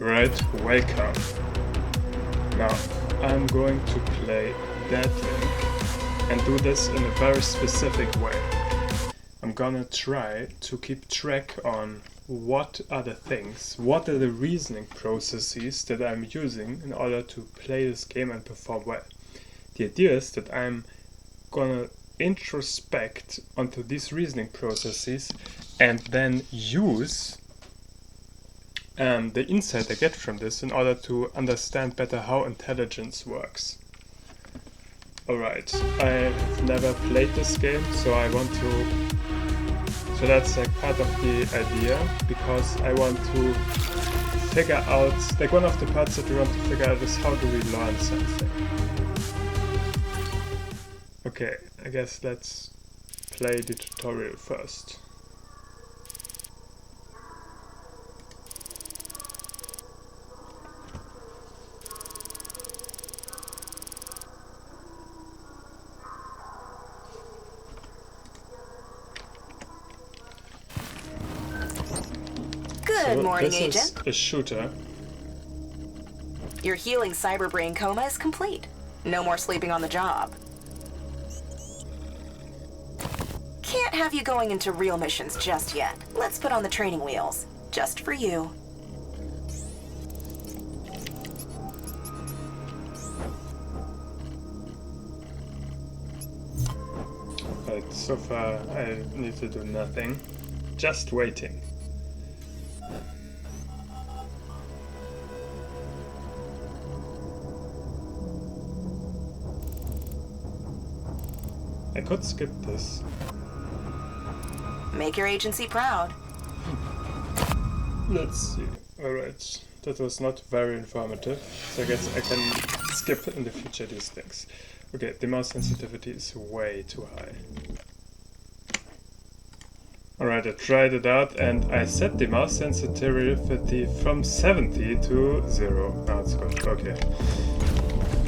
Right, welcome. Now, I'm going to play Deadlink and do this in a very specific way. I'm gonna try to keep track on what are the reasoning processes that I'm using in order to play this game and perform well. The idea is that I'm gonna introspect onto these reasoning processes and then use the insight I get from this in order to understand better how intelligence works. Alright, I've never played this game, so that's like part of the idea, because I want to figure out, like one of the parts that we want to figure out is how do we learn something. Okay, I guess let's play the tutorial first. Good morning, Agent. This is a shooter. Your healing cyber brain coma is complete. No more sleeping on the job. Can't have you going into real missions just yet. Let's put on the training wheels. Just for you. But so far I need to do nothing. Just waiting. I could skip this. Make your agency proud. Let's see. Alright, that was not very informative, so I guess I can skip in the future these things. Okay, the mouse sensitivity is way too high. Alright, I tried it out and I set the mouse sensitivity from 70 to 0. Now it's good, okay.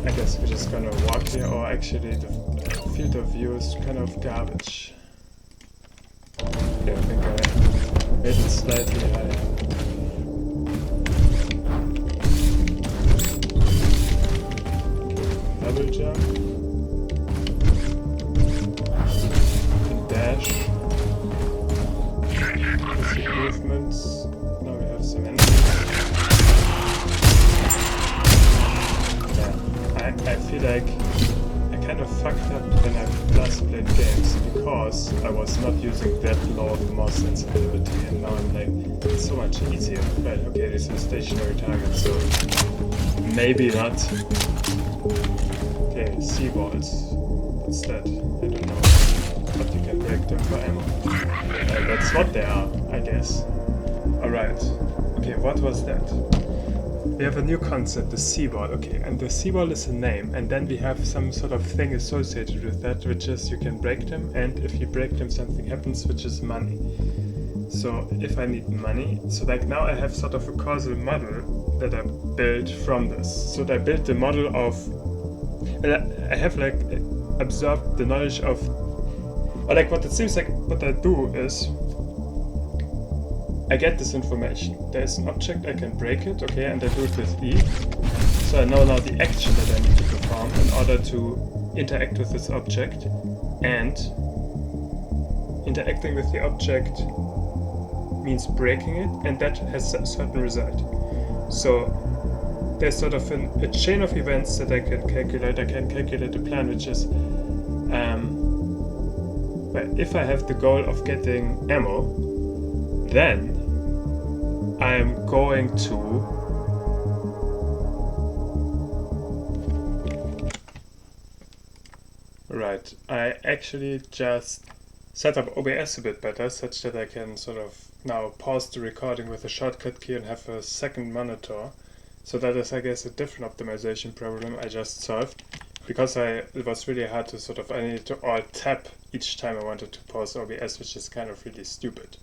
I guess we're just gonna walk here, or actually the field of view is kind of garbage. Yeah, I think I made it slightly higher. Double jump. Dash. Easy movements. Now we have some enemies. Yeah, I feel like I kind of fucked up when I last played games, because I was not using that low of a mouse sensitivity, and now I'm like, it's so much easier. Right, okay, this is stationary target, so maybe not. Okay, seaballs. What's that? I don't know. But you can break them for ammo. That's what they are, I guess. Alright. Okay, what was that? We have a new concept, the seaball. Okay, and the seaball is a name, and then we have some sort of thing associated with that, which is you can break them, and if you break them something happens, which is money. So if I need money, so like now I have sort of a causal model that I built from this. So I built the model of, I have like absorbed the knowledge of, or like what it seems like what I do is, I get this information. There's an object, I can break it, okay, and I do it with E. So I know now the action that I need to perform in order to interact with this object, and interacting with the object means breaking it, and that has a certain result. So there's sort of a chain of events that I can calculate. I can calculate a plan, which is, well, if I have the goal of getting ammo, then I'm going to right, I actually just set up OBS a bit better, such that I can sort of now pause the recording with a shortcut key and have a second monitor. So that is, I guess, a different optimization problem I just solved, because it was really hard to sort of, I needed to alt-tab each time I wanted to pause OBS, which is kind of really stupid.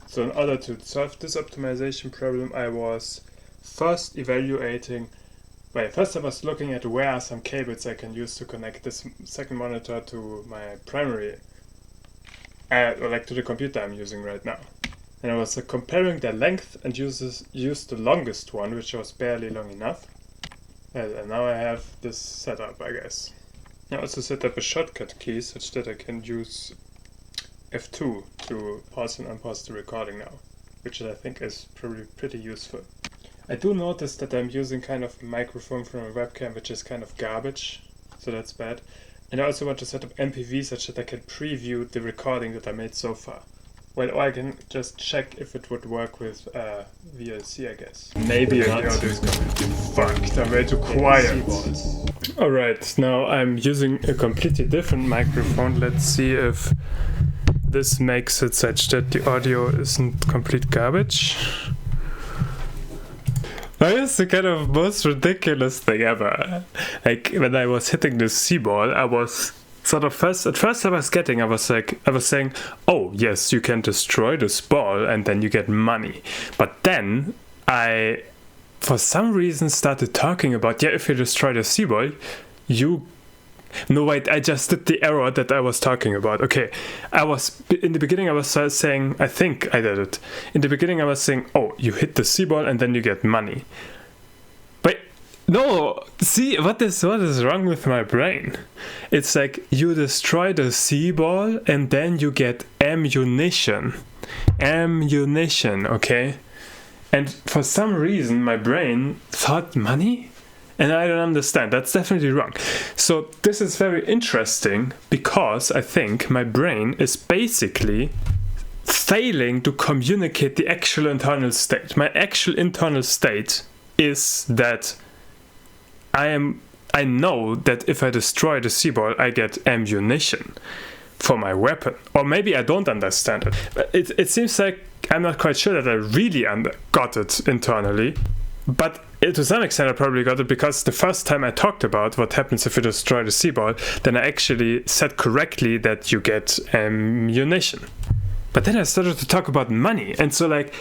So in order to solve this optimization problem, I was first evaluating, first I was looking at where are some cables I can use to connect this second monitor to my primary, or like to the computer I'm using right now. And I was comparing their length and used the longest one, which was barely long enough. And now I have this setup, I guess. I also set up a shortcut key such that I can use F2 to pause and unpause the recording now, which I think is probably pretty useful. I do notice that I'm using kind of a microphone from a webcam which is kind of garbage, so that's bad. And I also want to set up MPV such that I can preview the recording that I made so far. Well, or I can just check if it would work with VLC, I guess. Maybe not. The audio is completely fucked. I'm way too quiet. Alright, now I'm using a completely different microphone. Let's see if this makes it such that the audio isn't complete garbage. That is the kind of most ridiculous thing ever. Like, when I was hitting the C-ball, I was sort of at first I was saying, oh yes, you can destroy this ball and then you get money. But then I, for some reason, started talking about, yeah, if you destroy the C-ball, no wait, I just did the error that I was talking about. Okay, in the beginning I was saying, I think I did it. In the beginning I was saying, oh, you hit the C-ball and then you get money. But no, see, what is wrong with my brain? It's like you destroy the C-ball and then you get ammunition. Ammunition, okay? And for some reason my brain thought money? And I don't understand. That's definitely wrong. So this is very interesting because I think my brain is basically failing to communicate the actual internal state. My actual internal state is that I know that if I destroy the C-ball, I get ammunition for my weapon. Or maybe I don't understand it. But it seems like I'm not quite sure that I really got it internally. But to some extent I probably got it because the first time I talked about what happens if you destroy the C-ball, then I actually said correctly that you get ammunition. But then I started to talk about money, and so like,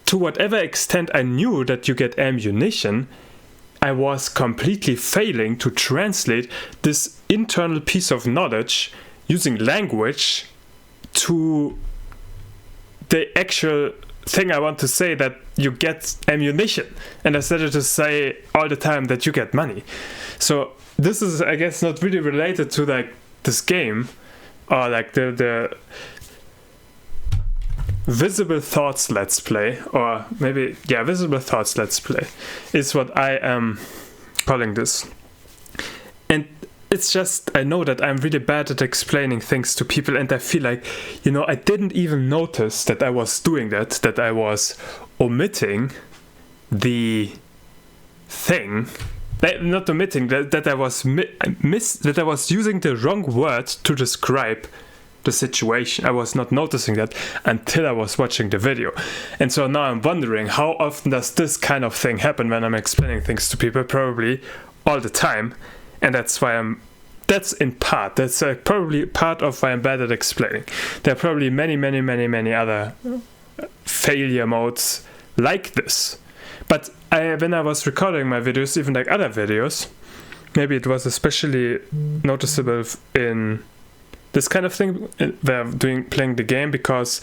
to whatever extent I knew that you get ammunition, I was completely failing to translate this internal piece of knowledge using language to the actual thing I want to say, that you get ammunition. And I started to say all the time that you get money. So this is, I guess, not really related to like this game, or like the Visible Thoughts Let's Play, or maybe, yeah, Visible Thoughts Let's Play is what I am calling this. And it's just, I know that I'm really bad at explaining things to people, and I feel like, I didn't even notice that I was doing that I was omitting the thing, not omitting, that I was that I was using the wrong word to describe the situation. I was not noticing that until I was watching the video. And so now I'm wondering, how often does this kind of thing happen when I'm explaining things to people? Probably all the time. And that's why that's probably part of why I'm bad at explaining. There are probably many other failure modes like this. But when I was recording my videos, even like other videos, maybe it was especially noticeable in this kind of thing where I'm playing the game, because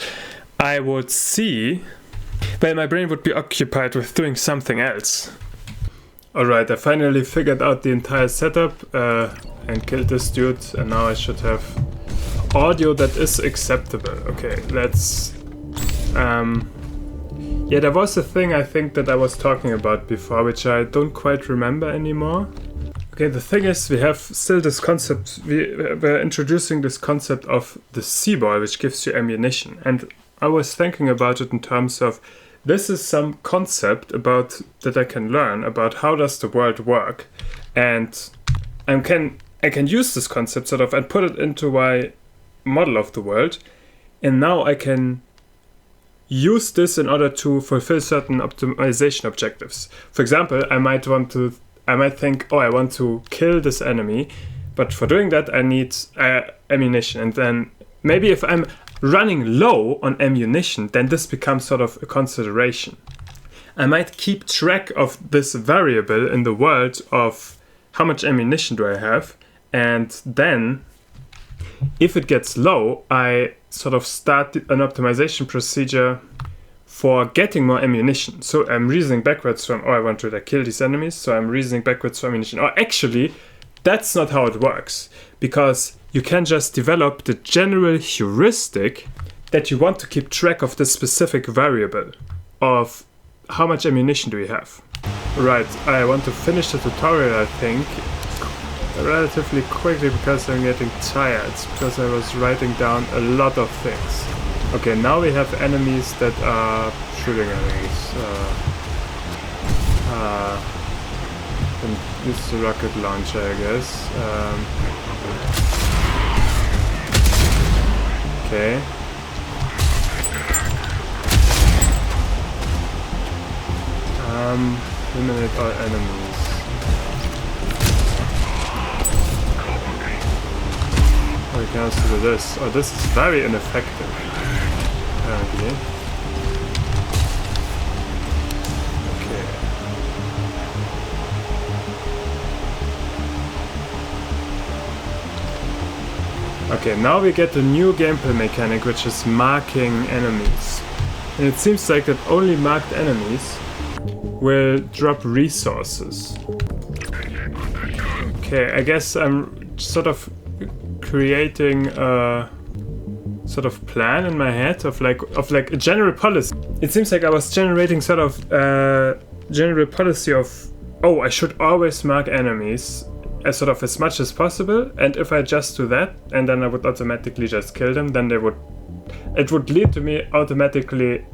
I would see, my brain would be occupied with doing something else. Alright, I finally figured out the entire setup and killed this dude, and now I should have audio that is acceptable. Okay, let's... yeah, there was a thing I think that I was talking about before, which I don't quite remember anymore. Okay, the thing is, we have still this concept, we're introducing this concept of the C-ball, which gives you ammunition. And I was thinking about it in terms of, this is some concept that I can learn about how does the world work. And I can use this concept sort of and put it into my model of the world. And now I can use this in order to fulfill certain optimization objectives. For example, I might think, oh, I want to kill this enemy, but for doing that I need ammunition. And then maybe if I'm running low on ammunition, then this becomes sort of a consideration. I might keep track of this variable in the world of how much ammunition do I have, and then if it gets low, I sort of start an optimization procedure for getting more ammunition. So I'm reasoning backwards from, oh, I want to kill these enemies, so I'm reasoning backwards from ammunition. Or actually, that's not how it works, because you can just develop the general heuristic that you want to keep track of this specific variable of how much ammunition do we have. Right, I want to finish the tutorial, I think, relatively quickly because I'm getting tired, because I was writing down a lot of things. Okay, now we have enemies that are shooting enemies. And this is a rocket launcher, I guess. Okay. Eliminate all enemies. Oh, we can also do this. Oh, this is very ineffective, apparently. Okay, now we get a new gameplay mechanic, which is marking enemies. And it seems like that only marked enemies will drop resources. Okay, I guess I'm sort of creating a sort of plan in my head of like a general policy. It seems like I was generating sort of general policy of, oh, I should always mark enemies as much as possible, and if I just do that and then I would automatically just kill them, then it would lead to me automatically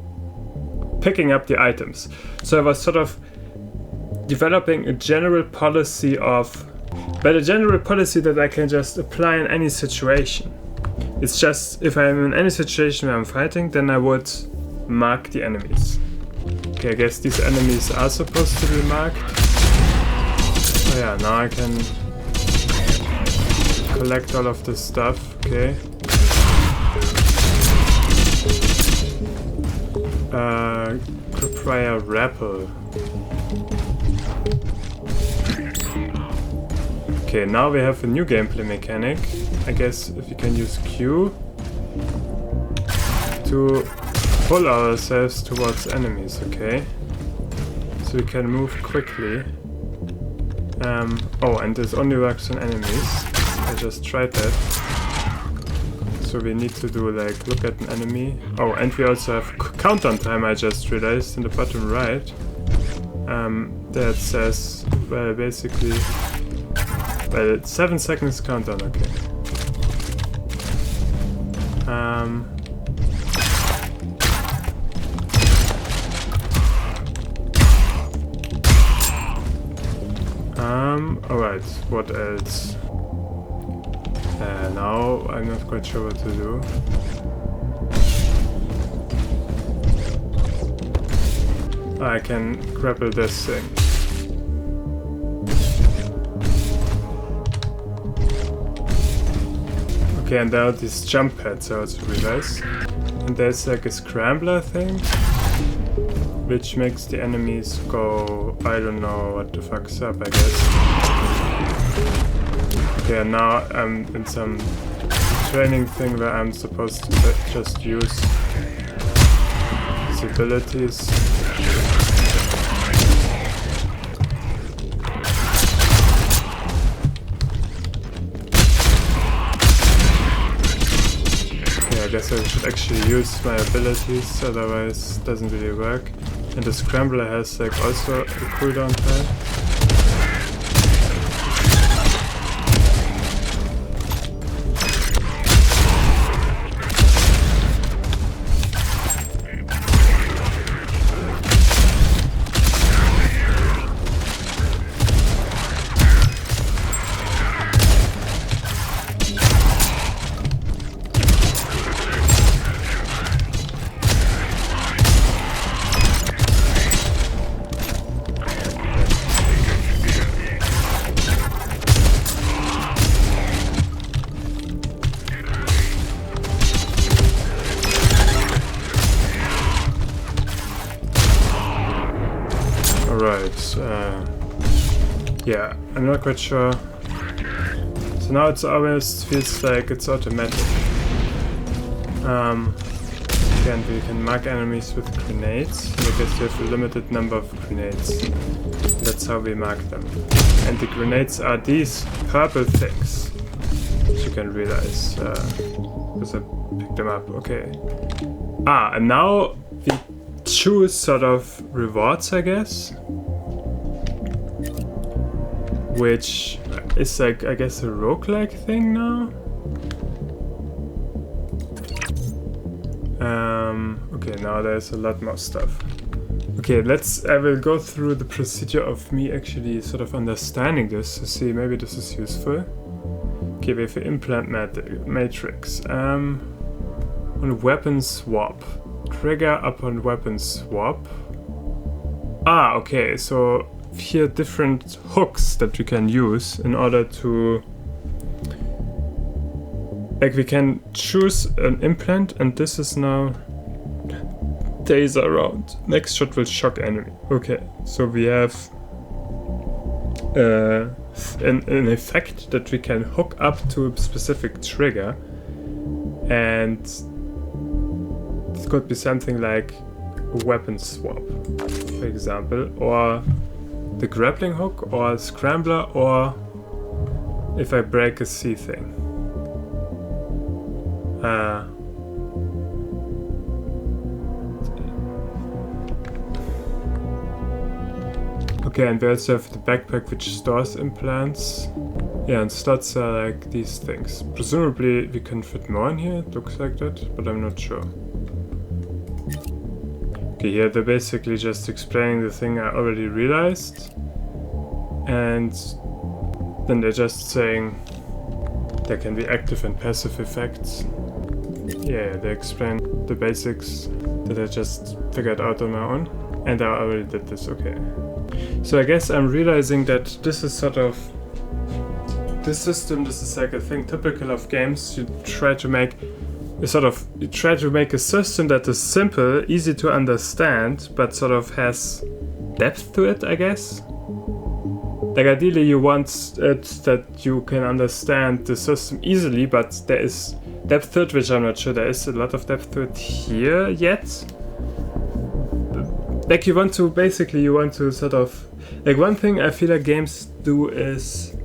picking up the items. So I was sort of developing a general policy but a general policy that I can just apply in any situation. It's just, if I'm in any situation where I'm fighting, then I would mark the enemies. Okay, I guess these enemies are supposed to be marked. Oh yeah, now I can collect all of this stuff, okay. Prior rappel. Okay, now we have a new gameplay mechanic. I guess if you can use Q to pull ourselves towards enemies, okay. So we can move quickly. Oh, and this only works on enemies. I just tried that. So we need to do like, look at an enemy. Oh, and we also have countdown time, I just realized, in the bottom right. That says, well, basically, well, it's 7 seconds countdown, okay. Alright, what else? Now I'm not quite sure what to do. I can grapple this thing. Okay, and there are these jump pads I also realized. And there's like a scrambler thing, which makes the enemies go, I don't know what the fuck's up, I guess. Okay, now I'm in some training thing where I'm supposed to just use these abilities. Okay, I guess I should actually use my abilities, otherwise it doesn't really work. And the scrambler has like also a cooldown time. Yeah, I'm not quite sure. So now it almost feels like it's automatic. Again, we can mark enemies with grenades. I guess you have a limited number of grenades. That's how we mark them. And the grenades are these purple things, as you can realize, because I picked them up. Okay. And now we choose sort of rewards, I guess, which is like, I guess, a roguelike thing now. Okay, now there's a lot more stuff. Okay, I will go through the procedure of me actually sort of understanding this to see maybe this is useful. Okay, we have an implant matrix. On weapon swap. Trigger upon weapon swap. Okay, so here different hooks that we can use in order to... Like we can choose an implant and this is now taser round. Next shot will shock enemy. Okay, so we have an effect that we can hook up to a specific trigger, and it could be something like a weapon swap, for example, or the grappling hook, or scrambler, or if I break a C thing. Okay, and we also have the backpack which stores implants. Yeah, and slots are like these things. Presumably we can fit more in here, it looks like that, but I'm not sure. Okay, here they're basically just explaining the thing I already realized. And then they're just saying there can be active and passive effects. Yeah, they explain the basics that I just figured out on my own. And I already did this, okay. So I guess I'm realizing that this is sort of... This is like a thing typical of games. You try to make a system that is simple, easy to understand, but sort of has depth to it, I guess. Like ideally you want it that you can understand the system easily, but there is depth to it, which I'm not sure there is a lot of depth to it here yet. Like you want to sort of... Like one thing I feel like games do is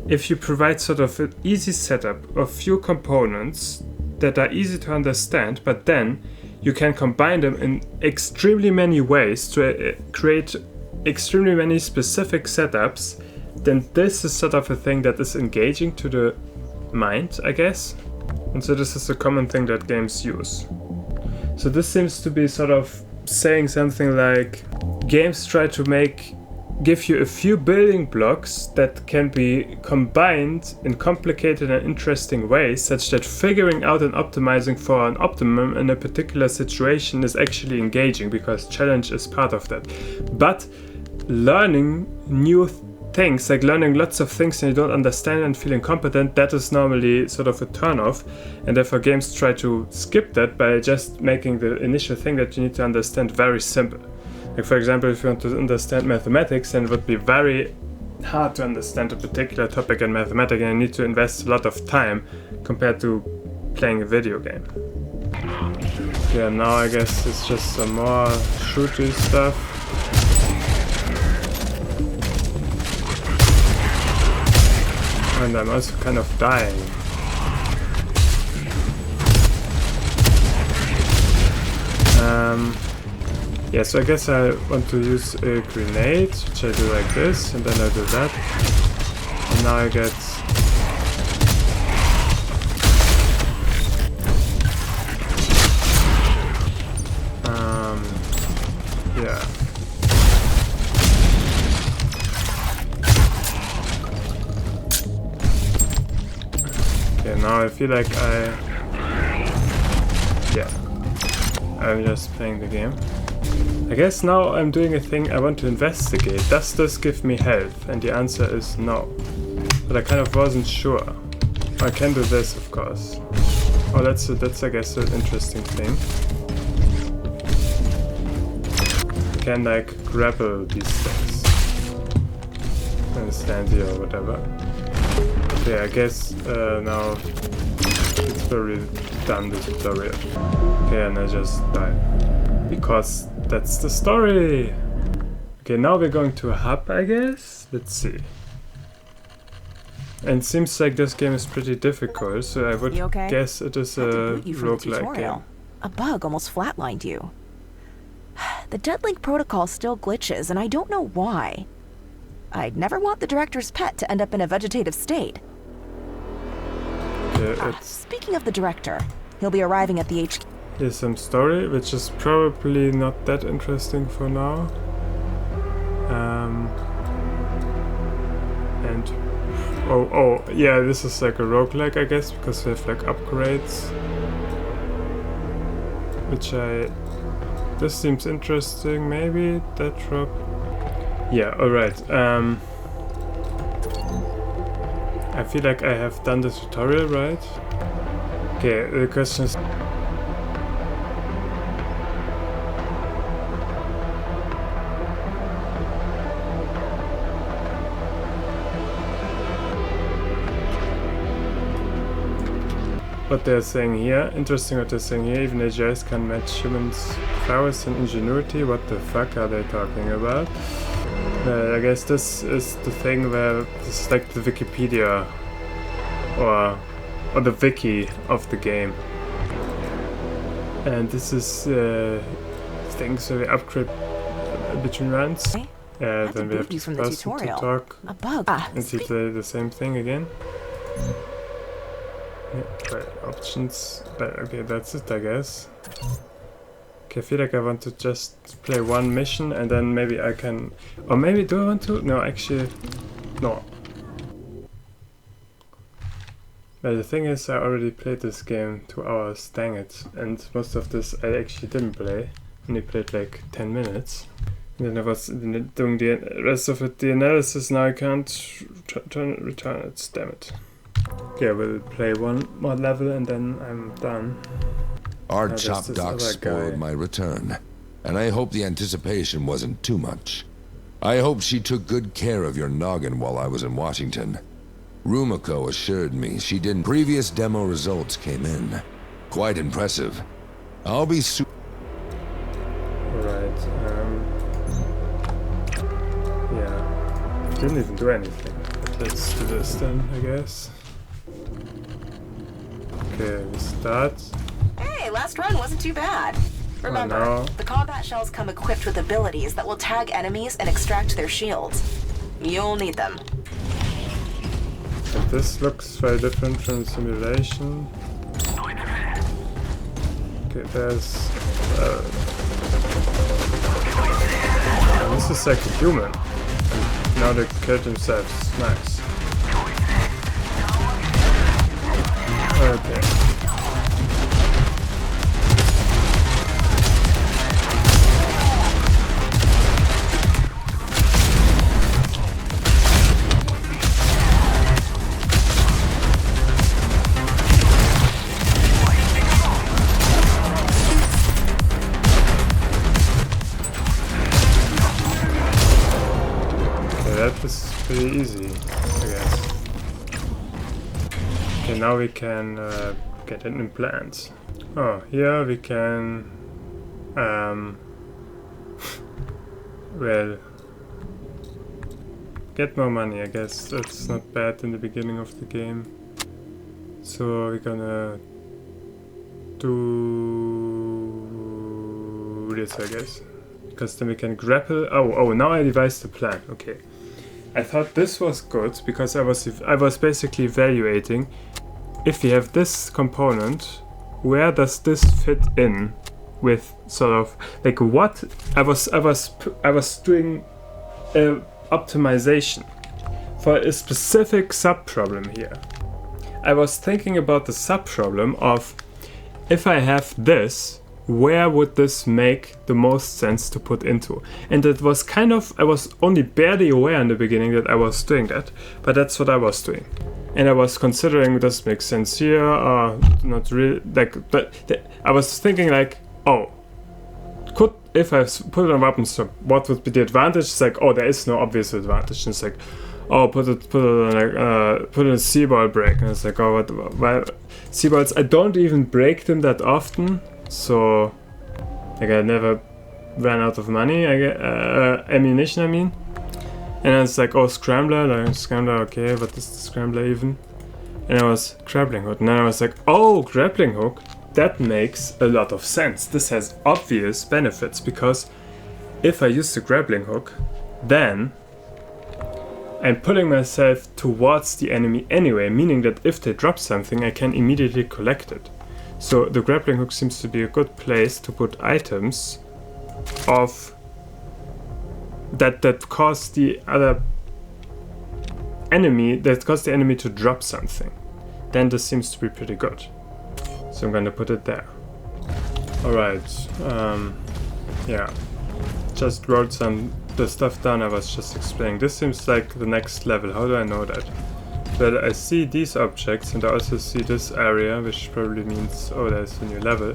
if you provide sort of an easy setup of few components that are easy to understand, but then you can combine them in extremely many ways to create extremely many specific setups, then this is sort of a thing that is engaging to the mind, I guess. And so this is a common thing that games use. So this seems to be sort of saying something like games try to give you a few building blocks that can be combined in complicated and interesting ways, such that figuring out and optimizing for an optimum in a particular situation is actually engaging, because challenge is part of that. But learning new things, like learning lots of things and you don't understand and feel incompetent, that is normally sort of a turn-off, and therefore games try to skip that by just making the initial thing that you need to understand very simple. Like for example, if you want to understand mathematics, then it would be very hard to understand a particular topic in mathematics and you need to invest a lot of time compared to playing a video game. Yeah, now I guess it's just some more shooty stuff. And I'm also kind of dying. Yeah, so I guess I want to use a grenade, which I do like this, and then I do that. And now I get... yeah. Okay, now I feel like I'm just playing the game. I guess now I'm doing a thing I want to investigate. Does this give me health? And the answer is no. But I kind of wasn't sure. I can do this, of course. Oh, that's I guess an interesting thing. I can like grapple these things and stand here or whatever. Okay, I guess now it's very done the tutorial. Okay, and I just die. Because that's the story! Okay, now we're going to a hub, I guess? Let's see. And it seems like this game is pretty difficult, so I would guess it is a roguelike game. A bug almost flatlined you. The Deadlink protocol still glitches, and I don't know why. I'd never want the director's pet to end up in a vegetative state. Speaking of the director, he'll be arriving at the HQ. Here's some story, which is probably not that interesting for now. And oh yeah, this is like a roguelike, I guess, because we have like upgrades, which this seems interesting. Maybe that drop. Yeah, alright. I feel like I have done the tutorial, right? Okay, the question is... what they're saying here. Interesting what they're saying here. Even AGIs can match humans' prowess and ingenuity. What the fuck are they talking about? I guess this is the thing where this is like the Wikipedia or the wiki of the game. And this is things where we upgrade between runs. Then we have to pause to talk and see the same thing again. Yeah, right, options. Okay, that's it, I guess. Okay, I feel like I want to just play one mission and then maybe I can... Or maybe do I want to? No, actually... No. But the thing is, I already played this game 2 hours, dang it. And most of this I actually didn't play. Only played like 10 minutes. And then I was doing the rest of it, the analysis. Now I can't return it, damn it. Okay, we'll play one more level and then I'm done. Our chop doc spoiled my return, and I hope the anticipation wasn't too much. I hope she took good care of your noggin while I was in Washington. Rumiko assured me she didn't. Previous demo results came in. Quite impressive. I'll be Alright, yeah. Didn't even do anything. But let's do this then, I guess. Okay, we start. Hey, last run wasn't too bad. Remember, the combat shells come equipped with abilities that will tag enemies and extract their shields. You'll need them. And this looks very different from simulation. Okay, there's... this is like a human. And now they killed themselves. Nice. Okay. That was pretty easy, I guess. Okay, now we can get an implant. Oh, here we can... well... get more money, I guess. That's not bad in the beginning of the game. So we're gonna... do... this, I guess. Because then we can grapple... Oh, now I devised the plan. Okay. I thought this was good because I was basically evaluating if we have this component, where does this fit in with sort of like what I was doing optimization for a specific sub-problem here. I was thinking about the sub-problem of if I have this, where would this make the most sense to put into? And it was kind of, I was only barely aware in the beginning that I was doing that, but that's what I was doing. And I was considering, does this make sense here, or not really, like, but I was thinking like, oh, if I put it on weapons, so what would be the advantage? It's like, oh, there is no obvious advantage. And it's like, oh, put a seaball break, and it's like, oh, what? Why? Seaballs, I don't even break them that often, so like I never ran out of money. I get ammunition, I mean. And then it's like, oh, scrambler, okay, what is the scrambler even? And I was grappling hook, and then I was like, oh, grappling hook, that makes a lot of sense. This has obvious benefits, because if I use the grappling hook, then I'm pulling myself towards the enemy anyway, meaning that if they drop something, I can immediately collect it. So the grappling hook seems to be a good place to put items of that cause the enemy to drop something. Then this seems to be pretty good. So I'm gonna put it there. Alright, yeah. Just wrote the stuff down I was just explaining. This seems like the next level. How do I know that? Well, I see these objects and I also see this area, which probably means, oh, there's a new level.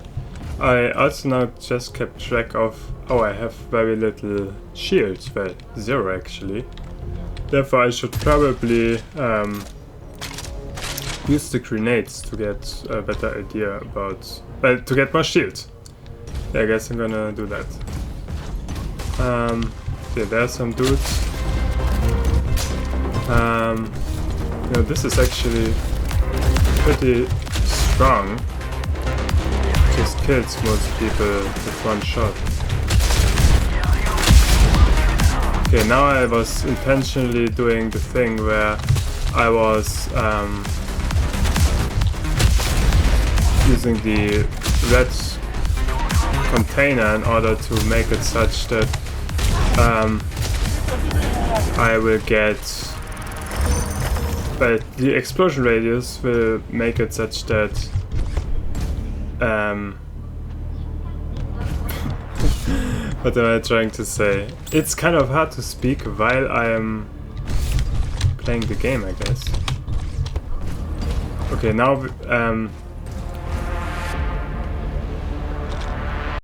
I also now just kept track of, oh, I have very little shields, well, 0 actually. Therefore I should probably use the grenades to get a better idea about, well, to get more shields. Yeah, I guess I'm gonna do that. Okay, there's some dudes. You know, this is actually pretty strong. Just kills most people with one shot. Okay, now I was intentionally doing the thing where I was using the red container in order to make it such that I will get, but the explosion radius will make it such that what am I trying to say? It's kind of hard to speak while I am playing the game, I guess. Okay, now